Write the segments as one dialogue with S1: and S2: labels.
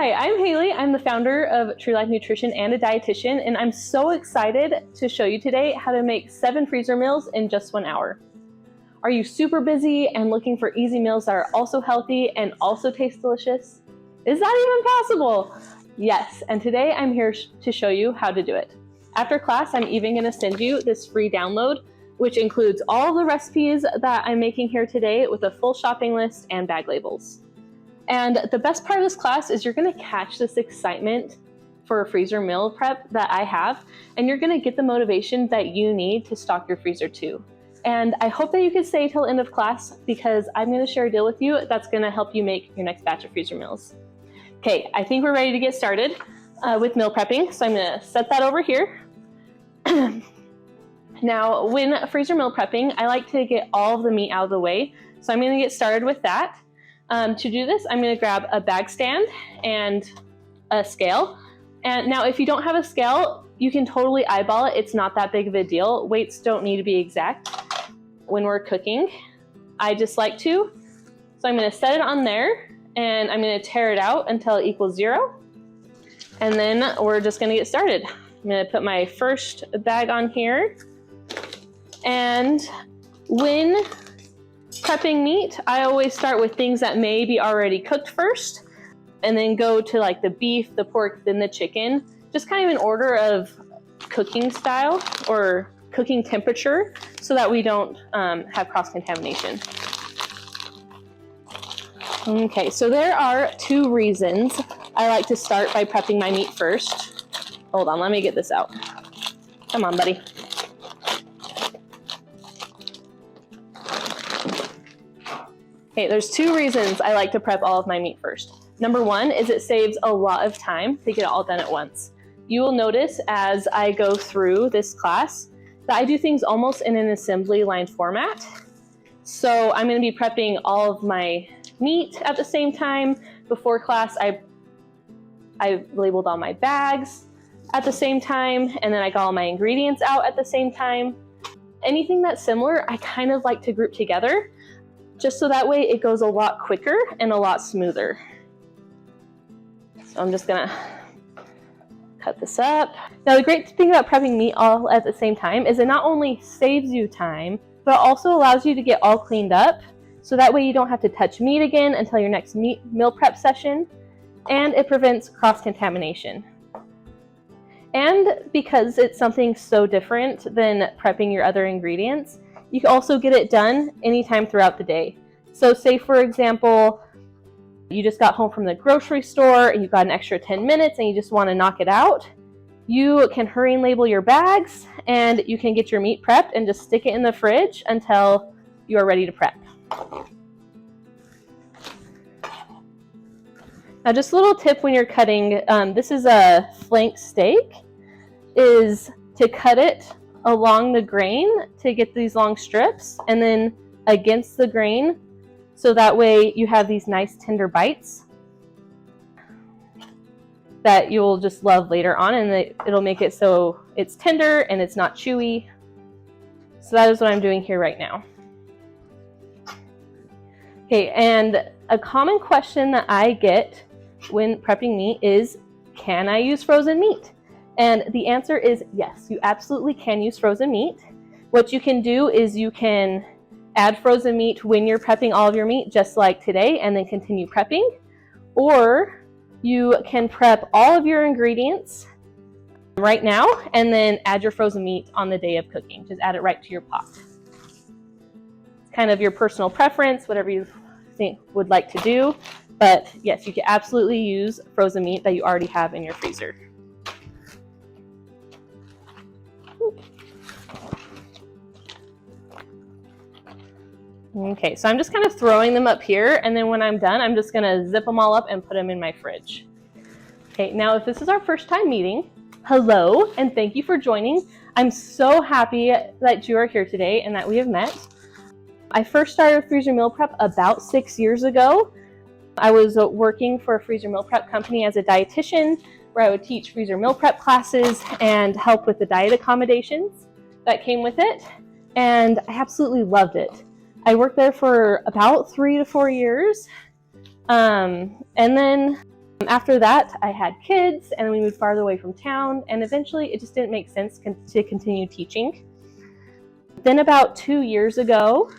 S1: Hi, I'm Haley. I'm the founder of True Life Nutrition and a dietitian, and I'm so excited to show you today how to make 7 freezer meals in just 1 hour. Are you super busy and looking for easy meals that are also healthy and also taste delicious? Is that even possible? Yes, and today I'm here to show you how to do it. After class, I'm even going to send you this free download, which includes all the recipes that I'm making here today with a full shopping list and bag labels. And the best part of this class is you're going to catch this excitement for freezer meal prep that I have, and you're going to get the motivation that you need to stock your freezer too. And I hope that you can stay till end of class because I'm going to share a deal with you that's going to help you make your next batch of freezer meals. Okay, I think we're ready to get started with meal prepping, so I'm going to set that over here. Now, when freezer meal prepping, I like to get all of the meat out of the way, so I'm going to get started with that. To do this, I'm going to grab a bag stand and a scale. And now if you don't have a scale, you can totally eyeball it. It's not that big of a deal. Weights don't need to be exact when we're cooking. I just like to. So I'm going to set it on there and I'm going to tear it out until it equals 0. And then we're just going to get started. I'm going to put my first bag on here. And when prepping meat, I always start with things that may be already cooked first, and then go to like the beef, the pork, then the chicken, just kind of in order of cooking style or cooking temperature so that we don't have cross-contamination. Okay, so there are 2 reasons I like to start by prepping my meat first. Hold on, let me get this out. Come on, buddy. Okay, there's 2 reasons I like to prep all of my meat first. Number 1 is it saves a lot of time to get it all done at once. You will notice as I go through this class that I do things almost in an assembly line format. So I'm going to be prepping all of my meat at the same time. Before class, I labeled all my bags at the same time, and then I got all my ingredients out at the same time. Anything that's similar, I kind of like to group together, just so that way it goes a lot quicker and a lot smoother. So I'm just gonna cut this up. Now the great thing about prepping meat all at the same time is it not only saves you time, but it also allows you to get all cleaned up, so that way you don't have to touch meat again until your next meal prep session, and it prevents cross-contamination. And because it's something so different than prepping your other ingredients, you can also get it done anytime throughout the day. So say, for example, you just got home from the grocery store and you've got an extra 10 minutes and you just want to knock it out. You can hurry and label your bags and you can get your meat prepped and just stick it in the fridge until you are ready to prep. Now, just a little tip when you're cutting, this is a flank steak, is to cut it along the grain to get these long strips and then against the grain, so that way you have these nice tender bites that you'll just love later on, and it'll make it so it's tender and it's not chewy. So that is what I'm doing here right now. Okay, and a common question that I get when prepping meat is, can I use frozen meat? And the answer is yes, you absolutely can use frozen meat. What you can do is you can add frozen meat when you're prepping all of your meat, just like today, and then continue prepping. Or you can prep all of your ingredients right now and then add your frozen meat on the day of cooking. Just add it right to your pot. It's kind of your personal preference, whatever you would like to do. But yes, you can absolutely use frozen meat that you already have in your freezer. Okay, so I'm just kind of throwing them up here, and then when I'm done, I'm just gonna zip them all up and put them in my fridge. Okay, now if this is our first time meeting, hello, and thank you for joining. I'm so happy that you are here today and that we have met. I first started freezer meal prep about 6 years ago. I was working for a freezer meal prep company as a dietitian, where I would teach freezer meal prep classes and help with the diet accommodations that came with it, and I absolutely loved it. I worked there for about 3 to 4 years, and then After that, I had kids and we moved farther away from town, and eventually it just didn't make sense to continue teaching. Then about 2 years ago,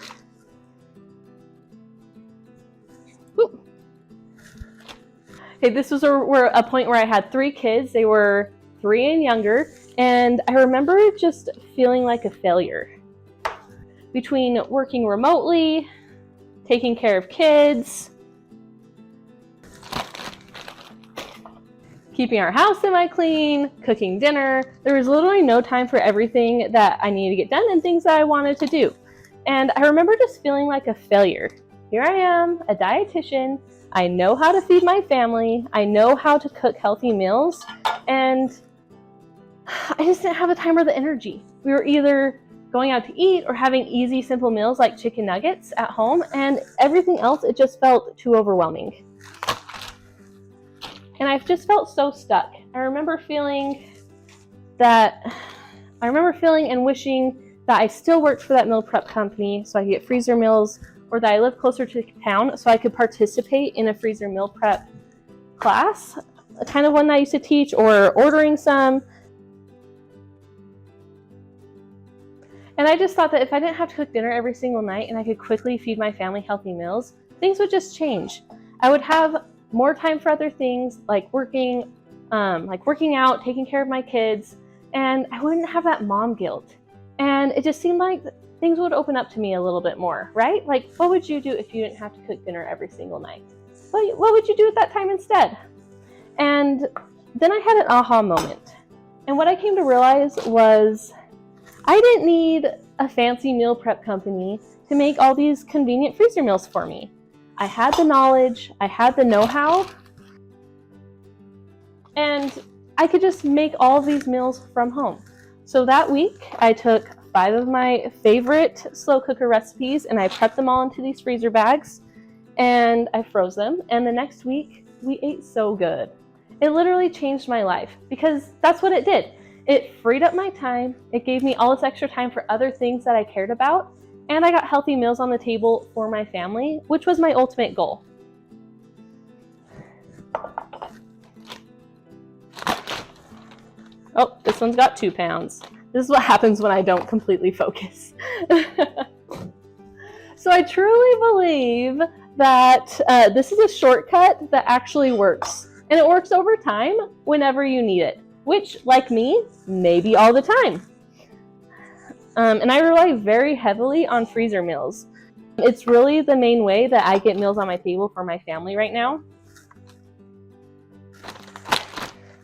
S1: this was a point where I had 3 kids. They were 3 and younger, and I remember just feeling like a failure. Between working remotely, taking care of kids, keeping our house semi-clean, cooking dinner, there was literally no time for everything that I needed to get done and things that I wanted to do. And I remember just feeling like a failure. Here I am, a dietitian. I know how to feed my family. I know how to cook healthy meals. And I just didn't have the time or the energy. We were either going out to eat or having easy, simple meals like chicken nuggets at home, and everything else, it just felt too overwhelming. And I've just felt so stuck. I remember feeling and wishing that I still worked for that meal prep company so I could get freezer meals, or that I lived closer to town so I could participate in a freezer meal prep class, kind of one that I used to teach, or ordering some. And I just thought that if I didn't have to cook dinner every single night and I could quickly feed my family healthy meals, things would just change. I would have more time for other things like working out, taking care of my kids, and I wouldn't have that mom guilt. And it just seemed like things would open up to me a little bit more, right? Like, what would you do if you didn't have to cook dinner every single night? What would you do at that time instead? And then I had an aha moment. And what I came to realize was I didn't need a fancy meal prep company to make all these convenient freezer meals for me. I had the knowledge, I had the know-how, and I could just make all of these meals from home. So that week, I took 5 of my favorite slow cooker recipes and I prepped them all into these freezer bags and I froze them. And the next week, we ate so good. It literally changed my life because that's what it did. It freed up my time. It gave me all this extra time for other things that I cared about. And I got healthy meals on the table for my family, which was my ultimate goal. Oh, this one's got 2 pounds. This is what happens when I don't completely focus. So I truly believe that this is a shortcut that actually works. And it works over time whenever you need it, which, like me, maybe all the time. And I rely very heavily on freezer meals. It's really the main way that I get meals on my table for my family right now.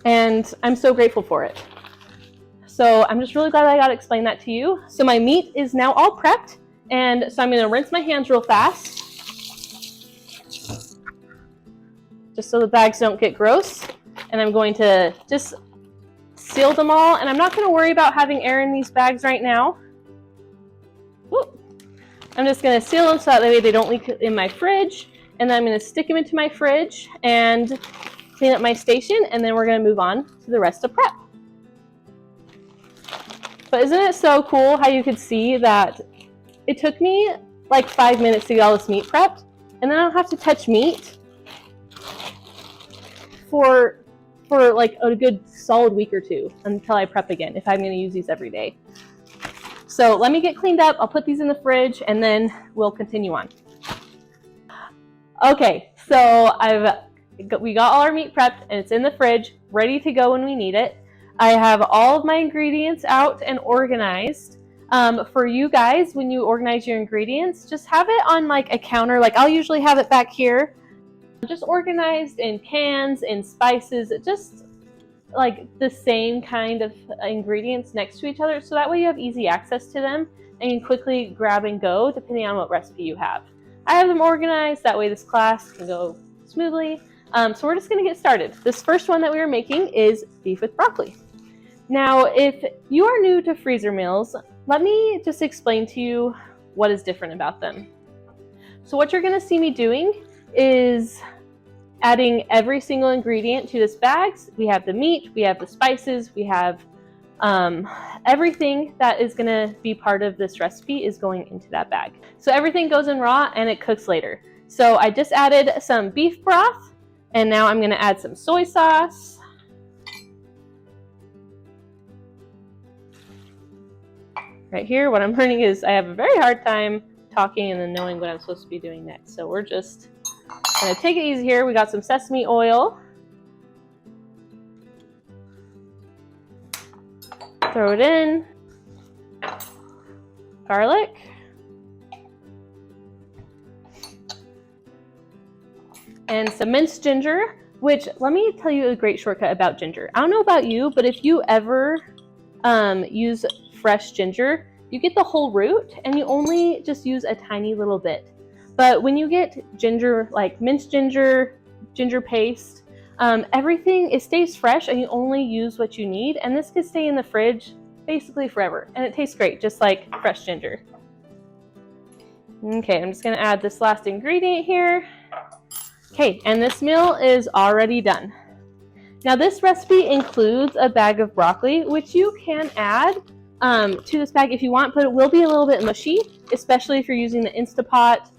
S1: And I'm so grateful for it. So I'm just really glad I got to explain that to you. So my meat is now all prepped. And so I'm going to rinse my hands real fast, just so the bags don't get gross. And I'm going to just seal them all. And I'm not going to worry about having air in these bags right now. Whoop. I'm just going to seal them so that way they don't leak in my fridge. And then I'm going to stick them into my fridge and clean up my station. And then we're going to move on to the rest of prep. But isn't it so cool how you could see that it took me like 5 minutes to get all this meat prepped, and then I don't have to touch meat for like a good solid week or 2 until I prep again, if I'm going to use these every day. So let me get cleaned up. I'll put these in the fridge and then we'll continue on. Okay, so we got all our meat prepped and it's in the fridge, ready to go when we need it. I have all of my ingredients out and organized. For you guys, when you organize your ingredients, just have it on like a counter. Like I'll usually have it back here, just organized in cans and spices, just like the same kind of ingredients next to each other. So that way you have easy access to them and you can quickly grab and go depending on what recipe you have. I have them organized, that way this class can go smoothly. So we're just gonna get started. This first one that we are making is beef with broccoli. Now, if you are new to freezer meals, let me just explain to you what is different about them. So what you're going to see me doing is adding every single ingredient to this bag. We have the meat, we have the spices, we have everything that is going to be part of this recipe is going into that bag. So everything goes in raw and it cooks later. So I just added some beef broth And now I'm gonna add some soy sauce. Right here, what I'm learning is I have a very hard time talking and then knowing what I'm supposed to be doing next. So we're just gonna take it easy here. We got some sesame oil. Throw it in. Garlic. And some minced ginger, which let me tell you a great shortcut about ginger. I don't know about you, but if you ever use fresh ginger, you get the whole root and you only just use a tiny little bit. But when you get ginger, like minced ginger, ginger paste, everything, it stays fresh and you only use what you need. And this could stay in the fridge basically forever. And it tastes great, just like fresh ginger. Okay, I'm just gonna add this last ingredient here. Okay, and this meal is already done. Now this recipe includes a bag of broccoli, which you can add to this bag if you want, but it will be a little bit mushy, especially if you're using the Instapot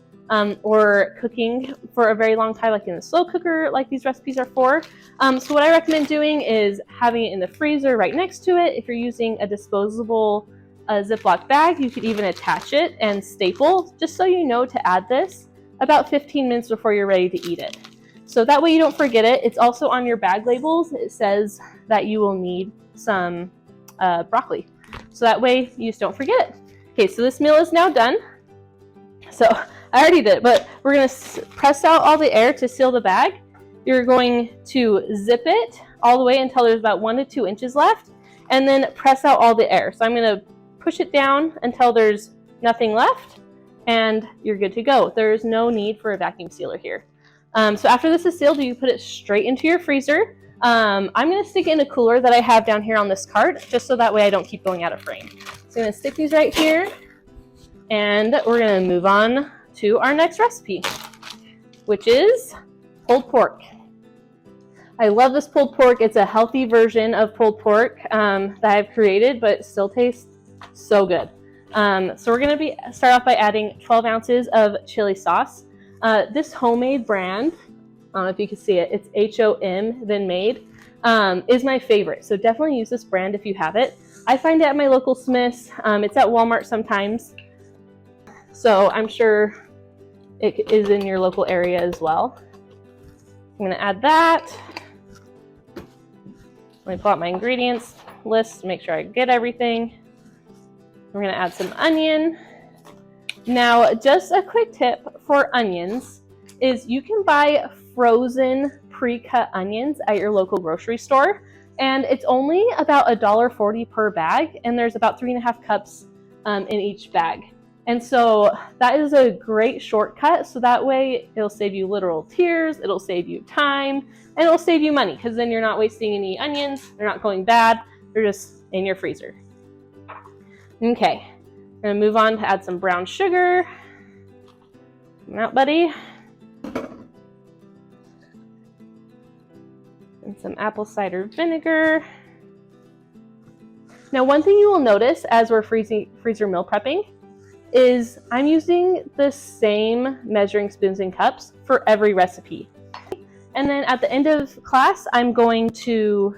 S1: or cooking for a very long time, like in the slow cooker, like these recipes are for. So what I recommend doing is having it in the freezer right next to it. If you're using a disposable Ziploc bag, you could even attach it and staple, just so you know to add this about 15 minutes before you're ready to eat it. So that way you don't forget it. It's also on your bag labels. It says that you will need some broccoli. So that way you just don't forget it. Okay, so this meal is now done. So I already did it, but we're gonna press out all the air to seal the bag. You're going to zip it all the way until there's about 1 to 2 inches left, and then press out all the air. So I'm gonna push it down until there's nothing left, and you're good to go. There's no need for a vacuum sealer here. So after this is sealed, you put it straight into your freezer. I'm gonna stick it in a cooler that I have down here on this cart, just so that way I don't keep going out of frame. So I'm gonna stick these right here, and we're gonna move on to our next recipe, which is pulled pork. I love this pulled pork. It's a healthy version of pulled pork that I've created, but it still tastes so good. So we're going to start off by adding 12 ounces of chili sauce. This homemade brand, I don't know if you can see it, it's HOM, then made, is my favorite. So definitely use this brand if you have it. I find it at my local Smith's. It's at Walmart sometimes. So I'm sure it is in your local area as well. I'm going to add that. Let me pull out my ingredients list to make sure I get everything. We're going to add some onion. Now, just a quick tip for onions is you can buy frozen pre-cut onions at your local grocery store, and it's only about $1.40 per bag, and there's about 3.5 cups in each bag. And so that is a great shortcut, so that way it'll save you literal tears, it'll save you time, and it'll save you money, because then you're not wasting any onions, they're not going bad, they're just in your freezer. Okay, I'm gonna move on to add some brown sugar. Come out, buddy. And some apple cider vinegar. Now, one thing you will notice as we're freezer meal prepping is I'm using the same measuring spoons and cups for every recipe. And then at the end of class, I'm going to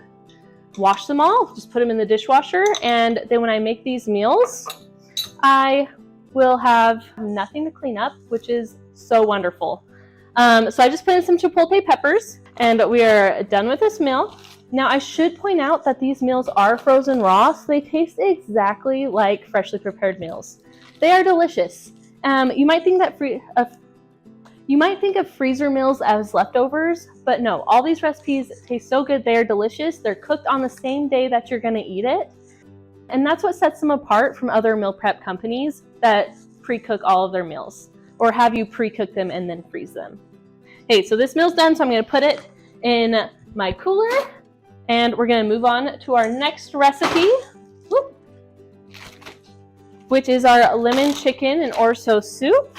S1: wash them all, just put them in the dishwasher, and then when I make these meals, I will have nothing to clean up, which is so wonderful. So I just put in some chipotle peppers, and we are done with this meal. Now, I should point out that these meals are frozen raw, so they taste exactly like freshly prepared meals. They are delicious. You might think of freezer meals as leftovers, but no, all these recipes taste so good. They are delicious. They're cooked on the same day that you're gonna eat it. And that's what sets them apart from other meal prep companies that pre-cook all of their meals or have you pre-cook them and then freeze them. Okay, so this meal's done, so I'm gonna put it in my cooler, and we're gonna move on to our next recipe, which is our lemon chicken and orzo soup.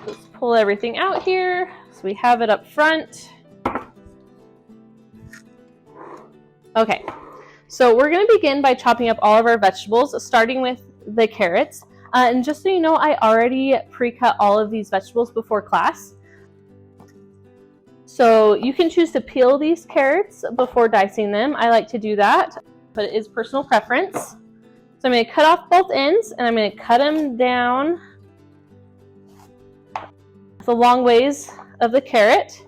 S1: Let's pull everything out here so we have it up front. Okay, so we're going to begin by chopping up all of our vegetables, starting with the carrots. And just so you know, I already pre-cut all of these vegetables before class. So you can choose to peel these carrots before dicing them. I like to do that, but it is personal preference. So I'm going to cut off both ends, and I'm going to cut them down the long ways of the carrot.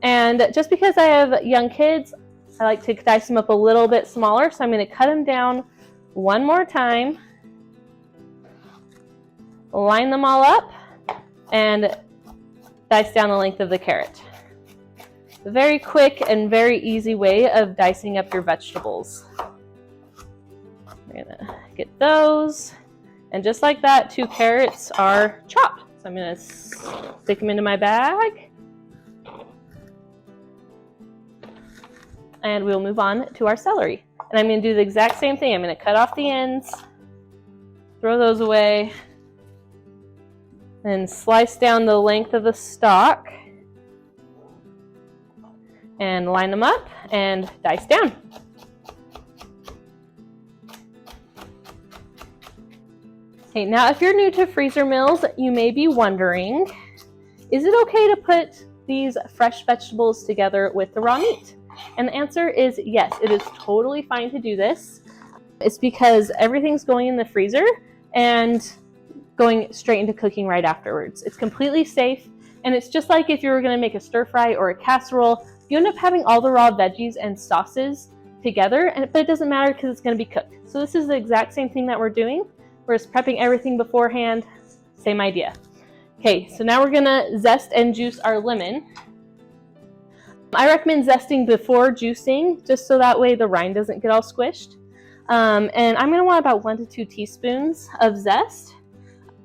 S1: And just because I have young kids, I like to dice them up a little bit smaller. So I'm going to cut them down one more time, line them all up, and dice down the length of the carrot. A very quick and very easy way of dicing up your vegetables. We're gonna get those, and just like that, 2 carrots are chopped. So I'm gonna stick them into my bag, and we'll move on to our celery. And I'm gonna do the exact same thing. I'm gonna cut off the ends, throw those away, and slice down the length of the stalk, and line them up and dice down. Okay, now if you're new to freezer meals, you may be wondering, is it okay to put these fresh vegetables together with the raw meat? And the answer is yes, it is totally fine to do this. It's because everything's going in the freezer and going straight into cooking right afterwards. It's completely safe, and it's just like if you were gonna make a stir fry or a casserole, you end up having all the raw veggies and sauces together, but it doesn't matter because it's gonna be cooked. So this is the exact same thing that we're doing. We're just prepping everything beforehand, same idea. Okay, so now we're gonna zest and juice our lemon. I recommend zesting before juicing, just so that way the rind doesn't get all squished. And I'm gonna want about 1 to 2 teaspoons of zest.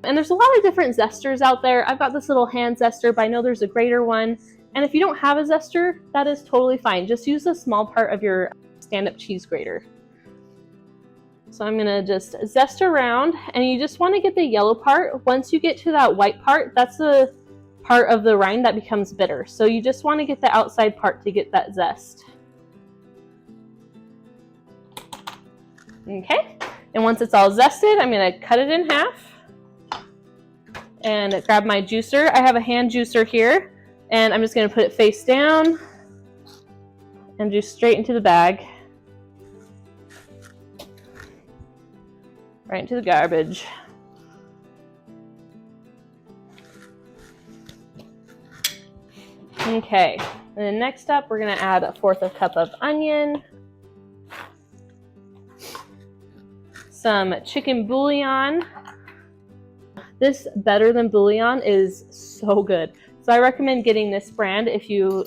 S1: And there's a lot of different zesters out there. I've got this little hand zester, but I know there's a greater one. And if you don't have a zester, that is totally fine. Just use a small part of your stand-up cheese grater. So I'm gonna just zest around, and you just wanna get the yellow part. Once you get to that white part, that's the part of the rind that becomes bitter. So you just wanna get the outside part to get that zest. Okay, and once it's all zested, I'm gonna cut it in half and grab my juicer. I have a hand juicer here, and I'm just gonna put it face down and juice straight into the bag. Right into the garbage. Okay, and then next up, we're gonna add 1/4 cup of onion, some chicken bouillon. This Better Than Bouillon is so good. So I recommend getting this brand if you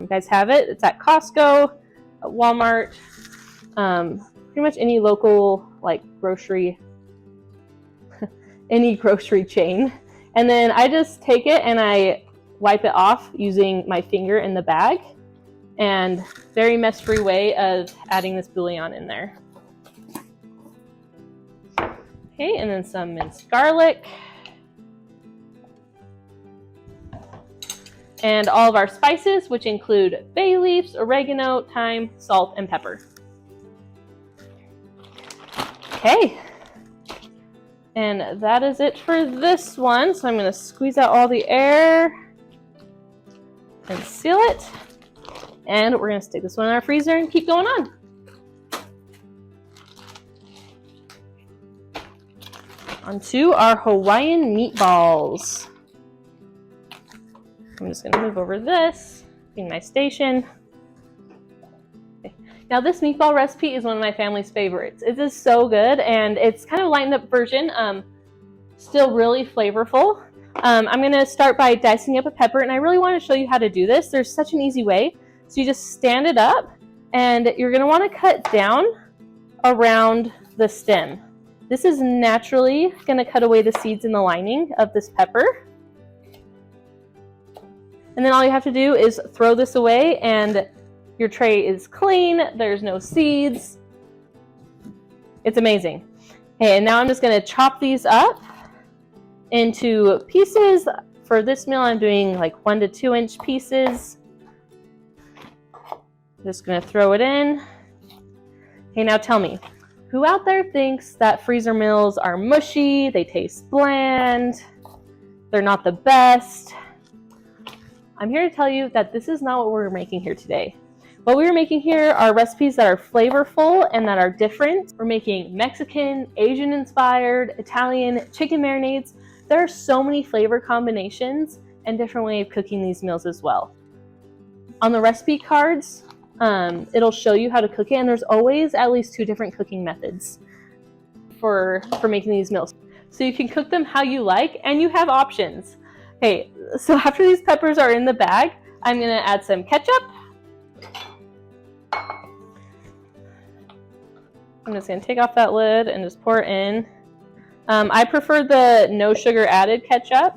S1: guys have it. It's at Costco, at Walmart, pretty much any local like grocery, any grocery chain. And then I just take it and I wipe it off using my finger in the bag, and very mess-free way of adding this bouillon in there. Okay, and then some minced garlic. And all of our spices, which include bay leaves, oregano, thyme, salt, and pepper. Okay, and that is it for this one. So I'm going to squeeze out all the air and seal it. And we're going to stick this one in our freezer and keep going on. Onto our Hawaiian meatballs. I'm just going to move over this in my station. Okay. Now this meatball recipe is one of my family's favorites. It is so good, and it's kind of a lightened up version, still really flavorful. I'm going to start by dicing up a pepper, and I really want to show you how to do this. There's such an easy way. So you just stand it up, and you're going to want to cut down around the stem. This is naturally going to cut away the seeds in the lining of this pepper. And then all you have to do is throw this away, and your tray is clean. There's no seeds. It's amazing. Okay, and now I'm just going to chop these up into pieces. For this meal, I'm doing like 1 to 2 inch pieces. Just going to throw it in. Okay, now tell me, Who out there thinks that freezer meals are mushy, they taste bland, they're not the best? I'm here to tell you that this is not what we're making here today. What we're making here are recipes that are flavorful and that are different. We're making Mexican, Asian-inspired, Italian chicken marinades. There are so many flavor combinations and different ways of cooking these meals as well. On the recipe cards, it'll show you how to cook it, and there's always at least 2 different cooking methods for making these meals. So you can cook them how you like, and you have options. Okay, so after these peppers are in the bag, I'm gonna add some ketchup. I'm just gonna take off that lid and just pour it in. I prefer the no sugar added ketchup.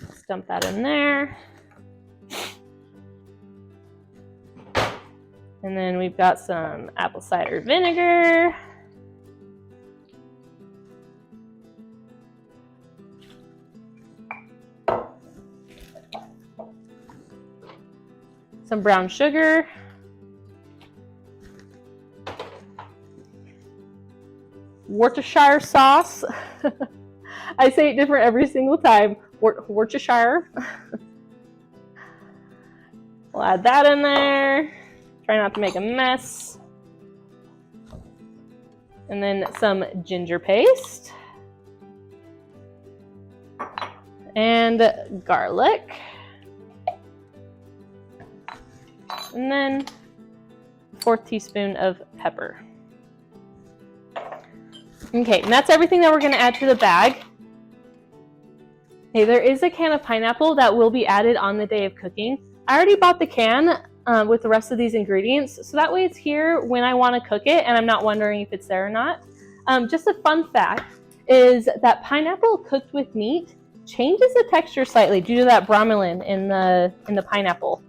S1: Let's dump that in there. And then we've got some apple cider vinegar. Some brown sugar. Worcestershire sauce. I say it different every single time. Worcestershire. We'll add that in there. Try not to make a mess. And then some ginger paste. And garlic. And then 1/4 teaspoon of pepper. Okay, and that's everything that we're going to add to the bag. Okay, there is a can of pineapple that will be added on the day of cooking. I already bought the can with the rest of these ingredients, so that way it's here when I want to cook it and I'm not wondering if it's there or not. Just a fun fact is that pineapple cooked with meat changes the texture slightly due to that bromelain in the pineapple.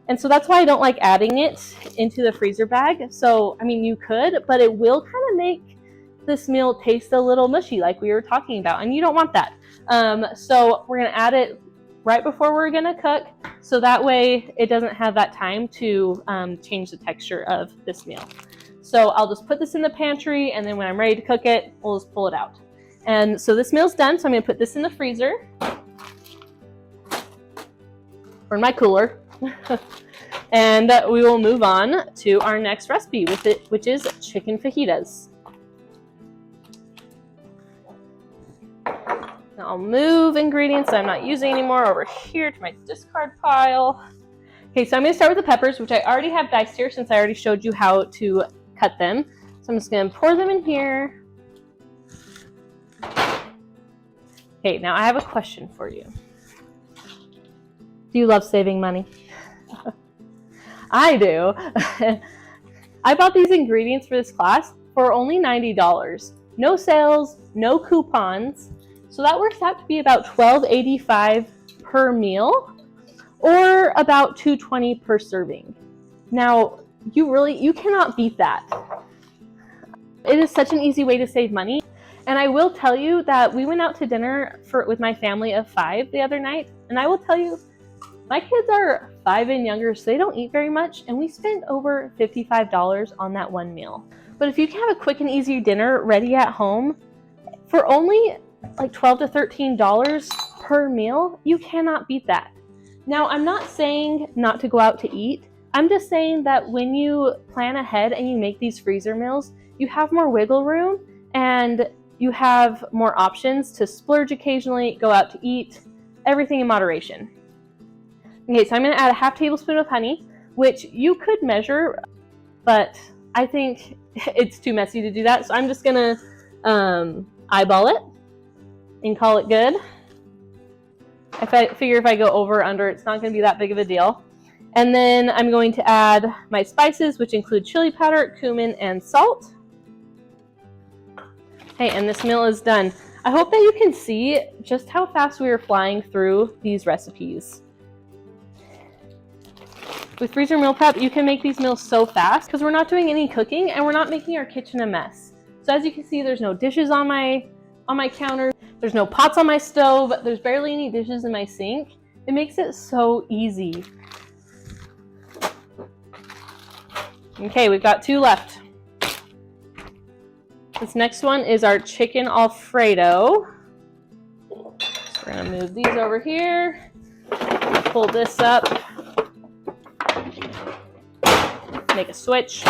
S1: And so that's why I don't like adding it into the freezer bag. So, I mean, you could, but it will kind of make this meal taste a little mushy like we were talking about, and you don't want that. So we're gonna add it right before we're gonna cook, so that way it doesn't have that time to change the texture of this meal. So I'll just put this in the pantry, and then when I'm ready to cook it, we'll just pull it out. And so this meal's done, so I'm gonna put this in the freezer, or in my cooler. And we will move on to our next recipe with it, which is chicken fajitas. Now I'll move ingredients that I'm not using anymore over here to my discard pile. Okay, so I'm going to start with the peppers, which I already have diced here since I already showed you how to cut them. So I'm just going to pour them in here. Okay, now I have a question for you. Do you love saving money? I do. I bought these ingredients for this class for only $90. No sales, no coupons. So that works out to be about $12.85 per meal, or about $2.20 per serving. Now, you cannot beat that. It is such an easy way to save money. And I will tell you that we went out to dinner with my family of 5 the other night, and I will tell you, my kids are 5 and younger, so they don't eat very much, and we spent over $55 on that one meal. But if you can have a quick and easy dinner ready at home for only like $12 to $13 per meal, you cannot beat that. Now, I'm not saying not to go out to eat. I'm just saying that when you plan ahead and you make these freezer meals, you have more wiggle room and you have more options to splurge occasionally, go out to eat, everything in moderation. Okay, so I'm going to add a 1/2 tablespoon of honey, which you could measure, but I think it's too messy to do that. So I'm just going to eyeball it and call it good. I figure if I go over or under, it's not going to be that big of a deal. And then I'm going to add my spices, which include chili powder, cumin, and salt. Okay, and this meal is done. I hope that you can see just how fast we are flying through these recipes. With freezer meal prep, you can make these meals so fast because we're not doing any cooking and we're not making our kitchen a mess. So as you can see, there's no dishes on my counter. There's no pots on my stove. There's barely any dishes in my sink. It makes it so easy. Okay, we've got 2 left. This next one is our chicken Alfredo. So we're gonna move these over here, pull this up, make a switch.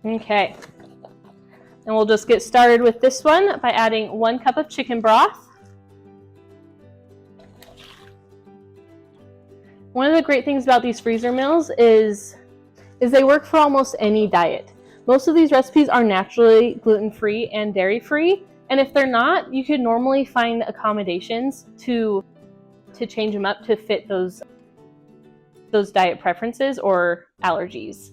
S1: Okay, and we'll just get started with this one by adding 1 cup of chicken broth. One of the great things about these freezer meals is they work for almost any diet. Most of these recipes are naturally gluten-free and dairy-free, and if they're not, you could normally find accommodations to change them up to fit those diet preferences or allergies.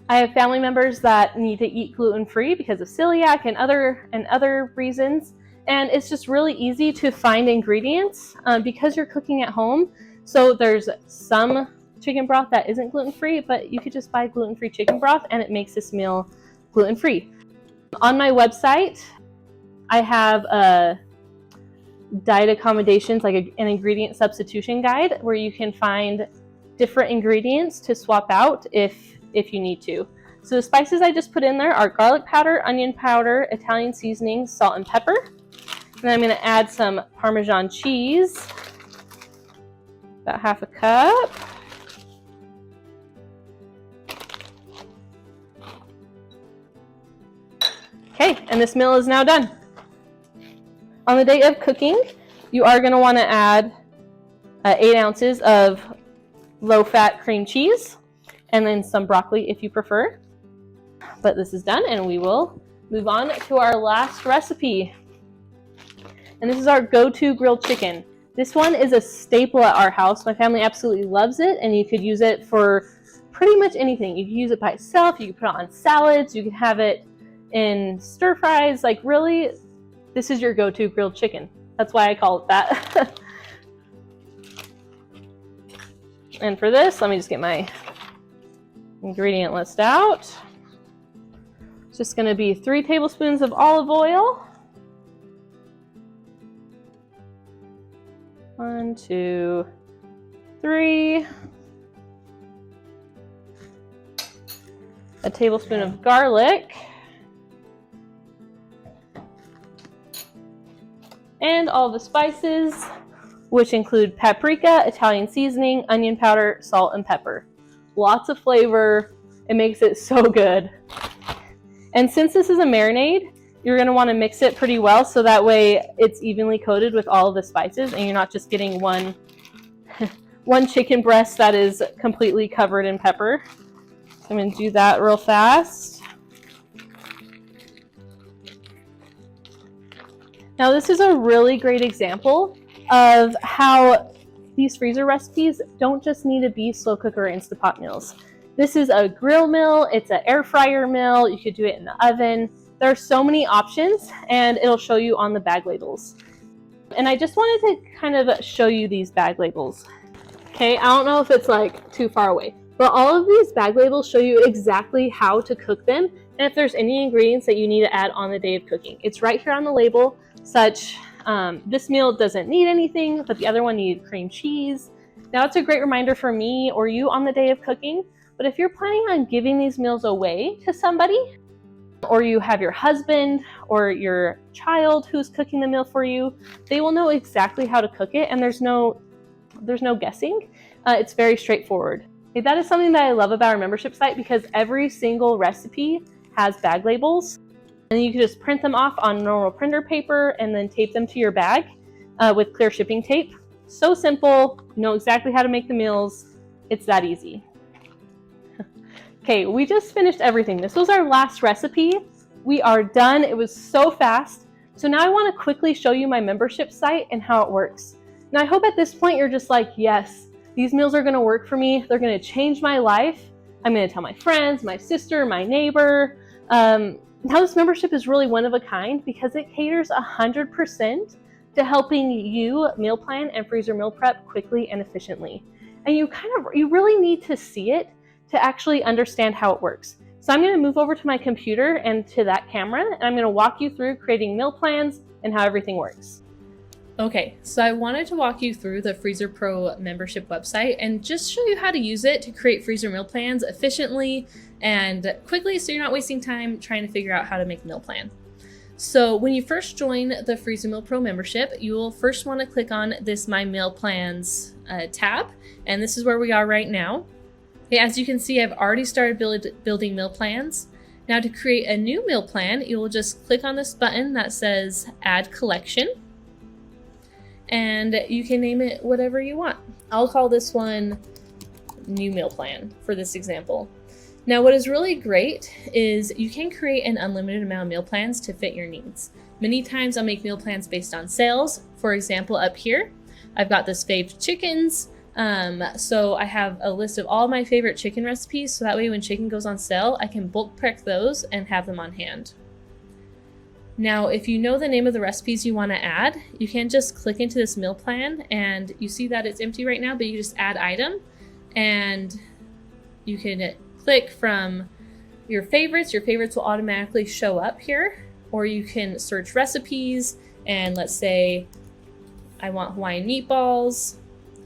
S1: I have family members that need to eat gluten-free because of celiac and other reasons, and it's just really easy to find ingredients because you're cooking at home. So there's some chicken broth that isn't gluten-free, but you could just buy gluten-free chicken broth and it makes this meal gluten-free. On my website, I have a diet accommodations, like an ingredient substitution guide where you can find different ingredients to swap out if you need to. So the spices I just put in there are garlic powder, onion powder, Italian seasoning, salt and pepper. And then I'm going to add some Parmesan cheese, about 1/2 cup. Okay, and this meal is now done. On the day of cooking, you are going to want to add 8 ounces of low-fat cream cheese, and then some broccoli if you prefer. But this is done, and we will move on to our last recipe. And this is our go-to grilled chicken. This one is a staple at our house. My family absolutely loves it, and you could use it for pretty much anything. You can use it by itself, you can put it on salads, you can have it in stir fries. Like really, this is your go-to grilled chicken. That's why I call it that. And for this, let me just get my ingredient list out. It's just going to be 3 tablespoons of olive oil. 1, 2, 3. A tablespoon of garlic. And all the spices, which include paprika, Italian seasoning, onion powder, salt, and pepper. Lots of flavor. It makes it so good. And since this is a marinade, you're going to want to mix it pretty well so that way it's evenly coated with all of the spices and you're not just getting one chicken breast that is completely covered in pepper. So I'm going to do that real fast. Now this is a really great example of how these freezer recipes don't just need to be slow cooker or Instapot meals. This is a grill meal, it's an air fryer meal, you could do it in the oven. There are so many options and it'll show you on the bag labels. And I just wanted to kind of show you these bag labels. Okay, I don't know if it's like too far away, but all of these bag labels show you exactly how to cook them and if there's any ingredients that you need to add on the day of cooking. It's right here on the label, such this meal doesn't need anything, but the other one needed cream cheese. Now it's a great reminder for me or you on the day of cooking, but if you're planning on giving these meals away to somebody, or you have your husband or your child who's cooking the meal for you, they will know exactly how to cook it and there's no guessing. It's very straightforward. Okay, that is something that I love about our membership site because every single recipe has bag labels and you can just print them off on normal printer paper and then tape them to your bag with clear shipping tape. So simple, you know exactly how to make the meals. It's that easy. Okay, we just finished everything. This was our last recipe. We are done. It was so fast. So now I want to quickly show you my membership site and how it works. Now I hope at this point you're just like, yes, these meals are going to work for me. They're going to change my life. I'm going to tell my friends, my sister, my neighbor. Now this membership is really one of a kind because it caters 100% to helping you meal plan and freezer meal prep quickly and efficiently. And you really need to see it to actually understand how it works. So I'm going to move over to my computer and to that camera, and I'm going to walk you through creating meal plans and how everything works.
S2: Okay, so I wanted to walk you through the Freezer Pro membership website and just show you how to use it to create freezer meal plans efficiently and quickly so you're not wasting time trying to figure out how to make a meal plan. So when you first join the Freezer Meal Pro membership, you will first want to click on this My Meal Plans tab, and this is where we are right now. Okay, as you can see, I've already started building meal plans. Now to create a new meal plan, you will just click on this button that says Add Collection. And you can name it whatever you want. I'll call this one New Meal Plan for this example. Now what is really great is you can create an unlimited amount of meal plans to fit your needs. Many times I'll make meal plans based on sales. For example, up here, I've got this Fave Chickens. So I have a list of all my favorite chicken recipes, so that way when chicken goes on sale, I can bulk prep those and have them on hand. Now, if you know the name of the recipes you want to add, you can just click into this meal plan, and you see that it's empty right now, but you just add item, and you can click from your favorites. Your favorites will automatically show up here, or you can search recipes, and let's say I want Hawaiian meatballs,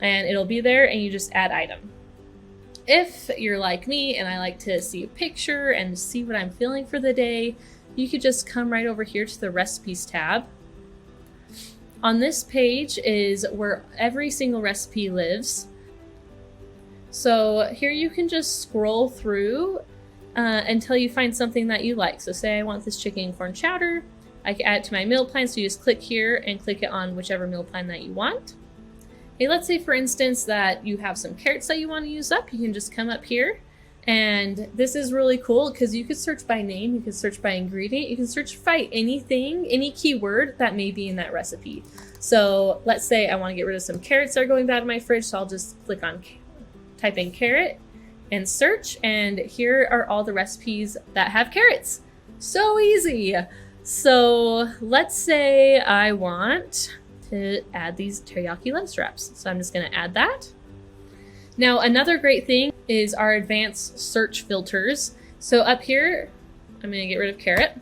S2: and it'll be there, and you just add item. If you're like me and I like to see a picture and see what I'm feeling for the day, you could just come right over here to the recipes tab. On this page is where every single recipe lives. So here you can just scroll through until you find something that you like. So say I want this chicken and corn chowder. I can add it to my meal plan, so you just click here and click it on whichever meal plan that you want. Okay, let's say for instance that you have some carrots that you want to use up. You can just come up here. And this is really cool because you could search by name, you could search by ingredient, you can search by anything, any keyword that may be in that recipe. So let's say I want to get rid of some carrots that are going bad in my fridge, so I'll just click on type in carrot and search, and here are all the recipes that have carrots. So easy. So let's say I want to add these teriyaki lettuce wraps. So I'm just going to add that. Now, another great thing is our advanced search filters. So up here, I'm going to get rid of carrot.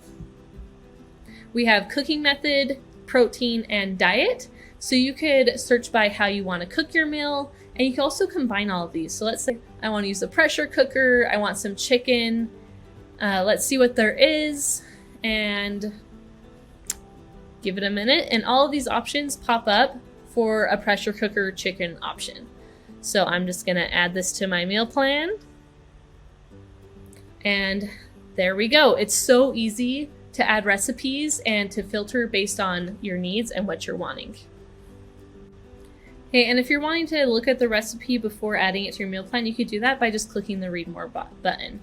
S2: We have cooking method, protein, and diet. So you could search by how you want to cook your meal, and you can also combine all of these. So let's say I want to use a pressure cooker, I want some chicken. Let's see what there is, and give it a minute. And all of these options pop up for a pressure cooker chicken option. So I'm just going to add this to my meal plan. And there we go. It's so easy to add recipes and to filter based on your needs and what you're wanting. Okay, and if you're wanting to look at the recipe before adding it to your meal plan, you could do that by just clicking the Read More button.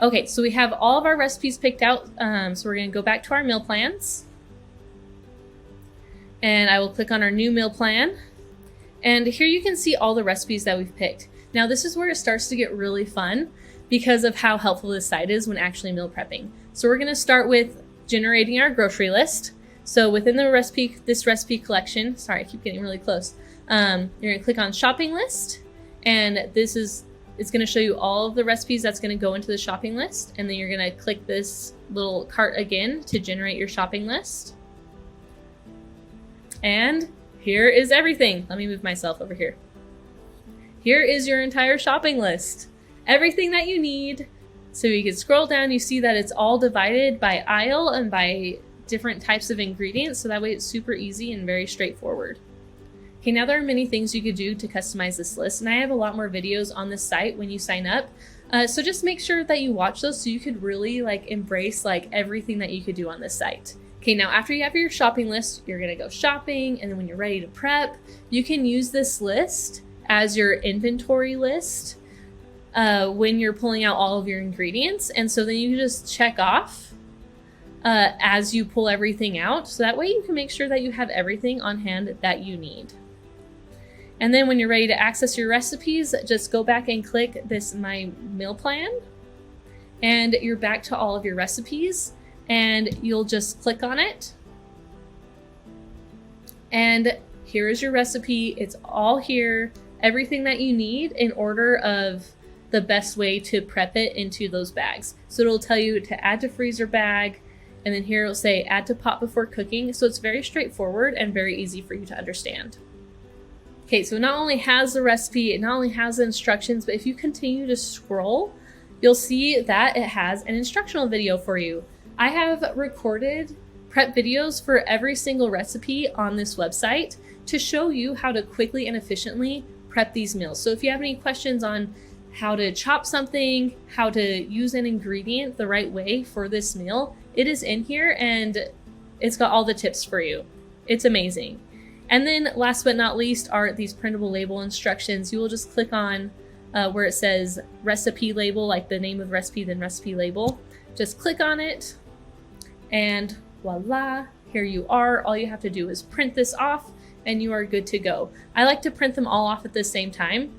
S2: Okay, so we have all of our recipes picked out. So we're going to go back to our meal plans. And I will click on our new meal plan. And here you can see all the recipes that we've picked. Now this is where it starts to get really fun because of how helpful this site is when actually meal prepping. So we're going to start with generating our grocery list. So within the this recipe collection, sorry, I keep getting really close. You're going to click on shopping list, and it's going to show you all of the recipes that's going to go into the shopping list. And then you're going to click this little cart again to generate your shopping list. And here is everything. Let me move myself over here. Here is your entire shopping list. Everything that you need. So you can scroll down, you see that it's all divided by aisle and by different types of ingredients. So that way it's super easy and very straightforward. Okay, now there are many things you could do to customize this list, and I have a lot more videos on this site when you sign up. So just make sure that you watch those so you could really embrace everything that you could do on this site. Okay, now after you have your shopping list, you're gonna go shopping, and then when you're ready to prep, you can use this list as your inventory list when you're pulling out all of your ingredients. And so then you can just check off as you pull everything out. So that way you can make sure that you have everything on hand that you need. And then when you're ready to access your recipes, just go back and click this My Meal Plan, and you're back to all of your recipes. And you'll just click on it. And here is your recipe. It's all here. Everything that you need in order of the best way to prep it into those bags. So it'll tell you to add to freezer bag, and then here it'll say add to pot before cooking. So it's very straightforward and very easy for you to understand. Okay, so it not only has the recipe, it not only has the instructions, but if you continue to scroll, you'll see that it has an instructional video for you. I have recorded prep videos for every single recipe on this website to show you how to quickly and efficiently prep these meals. So if you have any questions on how to chop something, how to use an ingredient the right way for this meal, it is in here and it's got all the tips for you. It's amazing. And then last but not least are these printable label instructions. You will just click on where it says recipe label, like the name of the recipe, then recipe label. Just click on it and voila, here you are. All you have to do is print this off and you are good to go. I like to print them all off at the same time.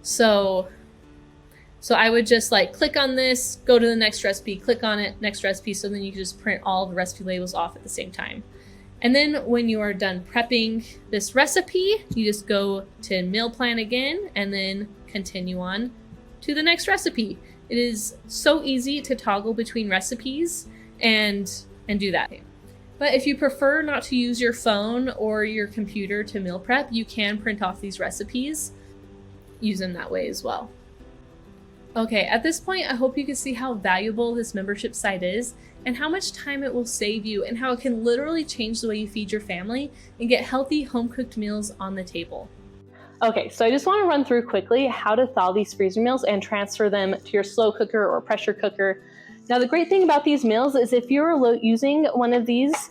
S2: So I would just like click on this, go to the next recipe, click on it, next recipe, so then you can just print all the recipe labels off at the same time. And then when you are done prepping this recipe, you just go to meal plan again and then continue on to the next recipe. It is so easy to toggle between recipes and do that. But if you prefer not to use your phone or your computer to meal prep, you can print off these recipes, use them that way as well. Okay, at this point, I hope you can see how valuable this membership site is and how much time it will save you and how it can literally change the way you feed your family and get healthy home-cooked meals on the table.
S1: Okay, so I just want to run through quickly how to thaw these freezer meals and transfer them to your slow cooker or pressure cooker. Now, the great thing about these meals is if you're using one of these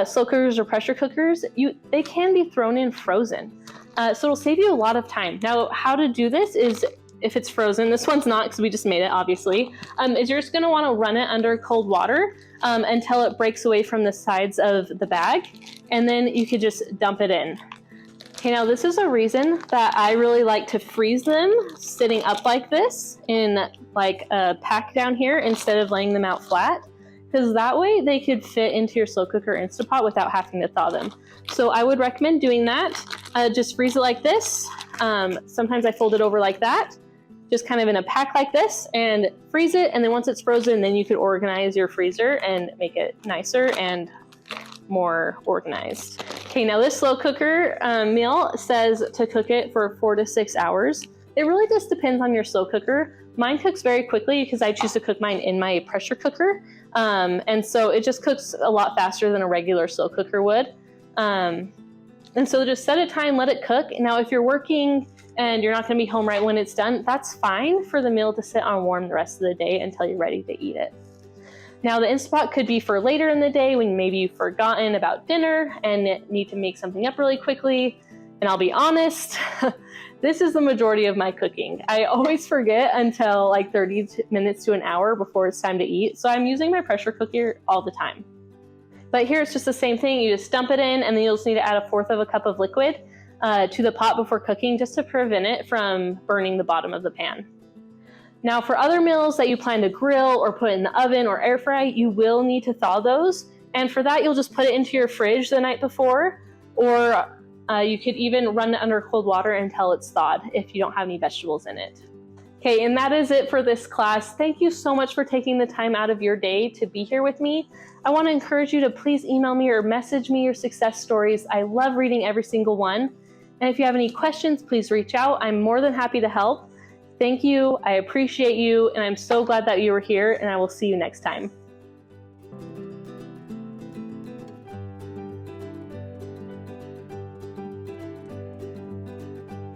S1: slow cookers or pressure cookers, they can be thrown in frozen. So it'll save you a lot of time. Now, how to do this is if it's frozen, this one's not because we just made it, obviously, is you're just going to want to run it under cold water until it breaks away from the sides of the bag, and then you could just dump it in. Okay, now this is a reason that I really like to freeze them sitting up like this in like a pack down here instead of laying them out flat, because that way they could fit into your slow cooker Instapot without having to thaw them. So I would recommend doing that. Just freeze it like this. Sometimes I fold it over like that, just kind of in a pack like this, and freeze it. And then once it's frozen, then you could organize your freezer and make it nicer and more organized. Okay, now this slow cooker meal says to cook it for 4 to 6 hours. It really just depends on your slow cooker. Mine cooks very quickly because I choose to cook mine in my pressure cooker. And so it just cooks a lot faster than a regular slow cooker would. And so just set a time, let it cook. Now, if you're working and you're not going to be home right when it's done, that's fine for the meal to sit on warm the rest of the day until you're ready to eat it. Now, the Instapot could be for later in the day when maybe you've forgotten about dinner and need to make something up really quickly. And I'll be honest, this is the majority of my cooking. I always forget until like 30 minutes to an hour before it's time to eat. So I'm using my pressure cooker all the time. But here it's just the same thing. You just dump it in, and then you'll just need to add 1/4 cup of liquid to the pot before cooking, just to prevent it from burning the bottom of the pan. Now, for other meals that you plan to grill or put in the oven or air fry, you will need to thaw those. And for that, you'll just put it into your fridge the night before, or you could even run it under cold water until it's thawed if you don't have any vegetables in it. Okay, and that is it for this class. Thank you so much for taking the time out of your day to be here with me. I want to encourage you to please email me or message me your success stories. I love reading every single one. And if you have any questions, please reach out. I'm more than happy to help. Thank you. I appreciate you. And I'm so glad that you were here, and I will see you next time.